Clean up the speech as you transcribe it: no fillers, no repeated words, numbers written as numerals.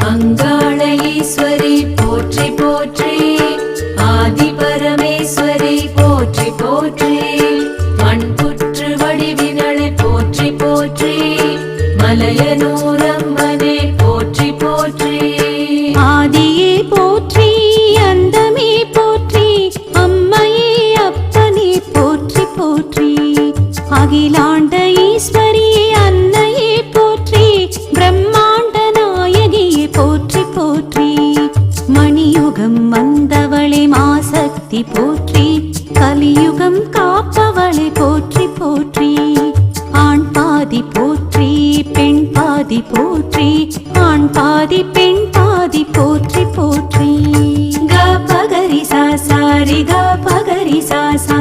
அங்காள ஈஸ்வரி போற்றி போற்றி, ஆதி பரமேஸ்வரி போற்றி போற்றி, மண்புற்று வடிவினளை போற்றி போற்றி, மலையனூரம்மனே போற்றி போற்றி. ஆதியே போற்றி, அந்தமே போற்றி, அம்மையே அப்பனே போற்றி போற்றி, அகிலாண்ட ஈஸ்வரியே அன்னையே போற்றி, பிரம்மாண்ட நாயகியே போற்றி போற்றி, மணியுகம் வந்தவளே மாசக்தி போற்றி, கலியுகம் காப்பவளே போற்றி போற்றி, ஆண் பாதி போற்றி பெண் பாதி போற்றி, ஆண் பாதி பெண் பாதி போற்றி போற்றி. க பகரி சா சாரி க பகரி சா சா